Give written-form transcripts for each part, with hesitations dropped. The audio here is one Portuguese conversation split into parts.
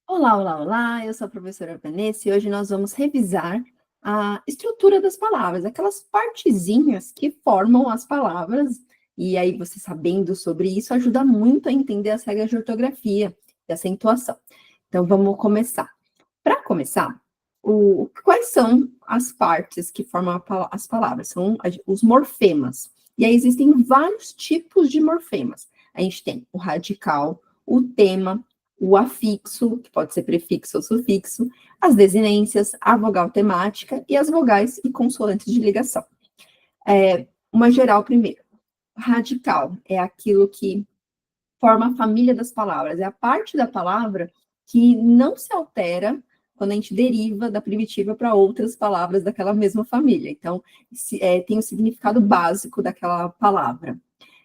Olá, olá, olá! Eu sou a professora Vanessa e hoje nós vamos revisar a estrutura das palavras, aquelas partezinhas que formam as palavras, e aí você sabendo sobre isso ajuda muito a entender as regras de ortografia e acentuação. Então vamos começar. Para começar, quais são as partes que formam as palavras? São os morfemas. E aí existem vários tipos de morfemas. A gente tem o radical, o tema, o afixo, que pode ser prefixo ou sufixo, as desinências, a vogal temática e as vogais e consoantes de ligação. Uma geral primeiro. Radical é aquilo que forma a família das palavras, é a parte da palavra que não se altera quando a gente deriva da primitiva para outras palavras daquela mesma família. Então, tem o significado básico daquela palavra.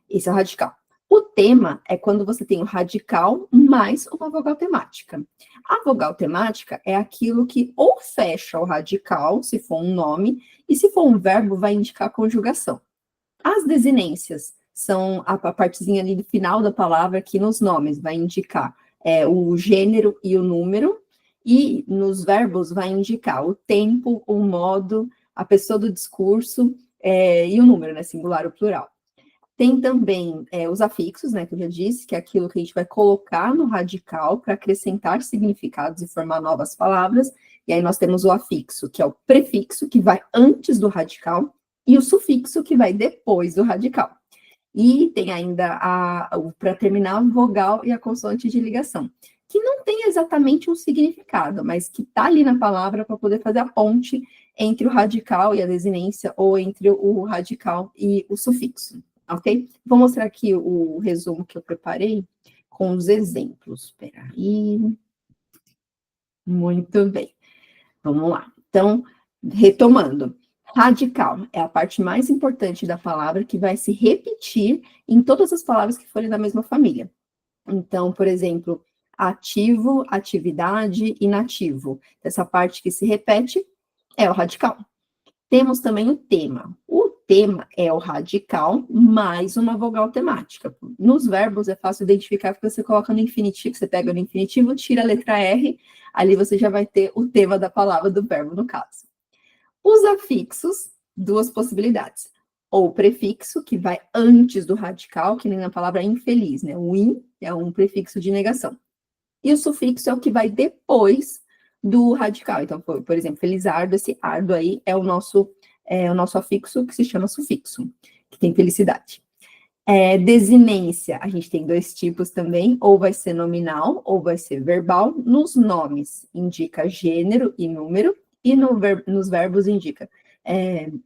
Esse é o radical. O tema é quando você tem o radical mais uma vogal temática. A vogal temática é aquilo que ou fecha o radical, se for um nome, e se for um verbo, vai indicar a conjugação. As desinências são a partezinha ali do final da palavra que nos nomes vai indicar o gênero e o número, e nos verbos vai indicar o tempo, o modo, a pessoa do discurso e o número, né, singular ou plural. Tem também os afixos, né, que eu já disse, que é aquilo que a gente vai colocar no radical para acrescentar significados e formar novas palavras. E aí nós temos o afixo, que é o prefixo, que vai antes do radical, e o sufixo, que vai depois do radical. E tem ainda, para terminar, a vogal e a consoante de ligação, que não tem exatamente um significado, mas que está ali na palavra para poder fazer a ponte entre o radical e a desinência, ou entre o radical e o sufixo. Ok? Vou mostrar aqui o resumo que eu preparei com os exemplos. Espera aí. Muito bem. Vamos lá. Então, retomando. Radical é a parte mais importante da palavra que vai se repetir em todas as palavras que forem da mesma família. Então, por exemplo, ativo, atividade, inativo. Essa parte que se repete é o radical. Temos também o tema. O tema é o radical mais uma vogal temática. Nos verbos é fácil identificar porque você coloca no infinitivo, você pega no infinitivo, tira a letra R, ali você já vai ter o tema da palavra do verbo, no caso. Os afixos, duas possibilidades. Ou o prefixo, que vai antes do radical, que nem na palavra infeliz, né? O in é um prefixo de negação. E o sufixo é o que vai depois do radical. Então, por exemplo, felizardo, esse ardo aí é o nosso afixo, que se chama sufixo, que tem felicidade. Desinência, a gente tem dois tipos também, ou vai ser nominal, ou vai ser verbal. Nos nomes, indica gênero e número, e nos verbos indica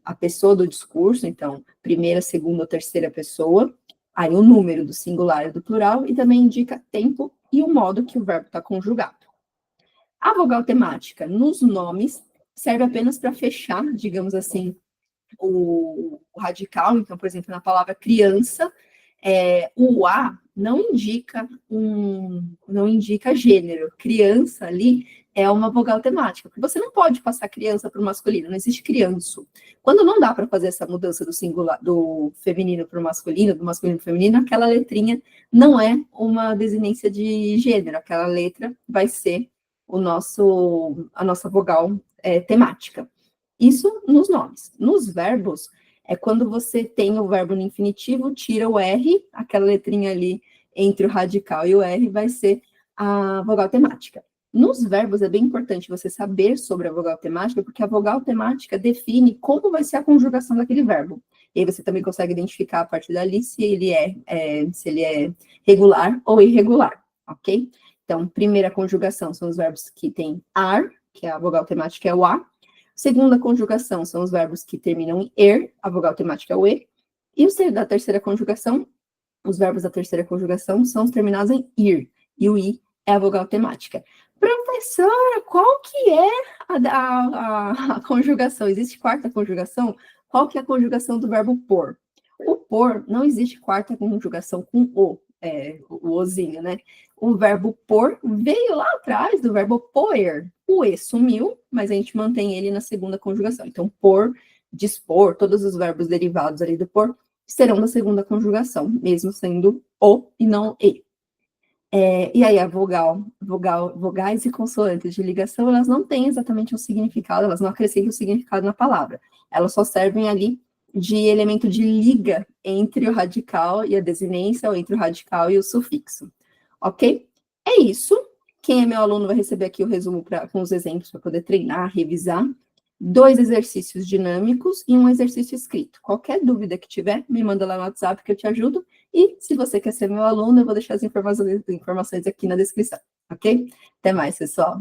a pessoa do discurso, então, primeira, segunda ou terceira pessoa, aí o número do singular e do plural, e também indica tempo e o modo que o verbo está conjugado. A vogal temática nos nomes serve apenas para fechar, digamos assim, o radical. Então, por exemplo, na palavra criança, o A não indica gênero. Criança ali é uma vogal temática, porque você não pode passar criança para o masculino, não existe crianço. Quando não dá para fazer essa mudança do singular, do feminino para o masculino, do masculino para o feminino, aquela letrinha não é uma desinência de gênero, aquela letra vai ser a nossa vogal temática. Isso nos nomes. Nos verbos, é quando você tem o verbo no infinitivo, tira o R, aquela letrinha ali entre o radical e o R vai ser a vogal temática. Nos verbos é bem importante você saber sobre a vogal temática, porque a vogal temática define como vai ser a conjugação daquele verbo. E aí você também consegue identificar a partir dali se ele é regular ou irregular, ok? Então, primeira conjugação são os verbos que têm ar, que é a vogal temática é o A. Segunda conjugação são os verbos que terminam em er, a vogal temática é o e. E da terceira conjugação, os verbos da terceira conjugação são os terminados em ir, e o i é a vogal temática. Professora, qual que é a conjugação? Existe quarta conjugação? Qual que é a conjugação do verbo por? O por, não existe quarta conjugação com o ozinho, né? O verbo por veio lá atrás do verbo poer. O e sumiu, mas a gente mantém ele na segunda conjugação. Então, por, dispor, todos os verbos derivados ali do por serão da segunda conjugação, mesmo sendo o e não e. E aí a vogal vogais e consoantes de ligação, elas não têm exatamente um significado, elas não acrescentam significado na palavra. Elas só servem ali de elemento de liga entre o radical e a desinência, ou entre o radical e o sufixo. Ok? É isso. Quem é meu aluno vai receber aqui o resumo com os exemplos para poder treinar, revisar. 2 exercícios dinâmicos e um exercício escrito. Qualquer dúvida que tiver, me manda lá no WhatsApp que eu te ajudo. E se você quer ser meu aluno, eu vou deixar as informações aqui na descrição, ok? Até mais, pessoal.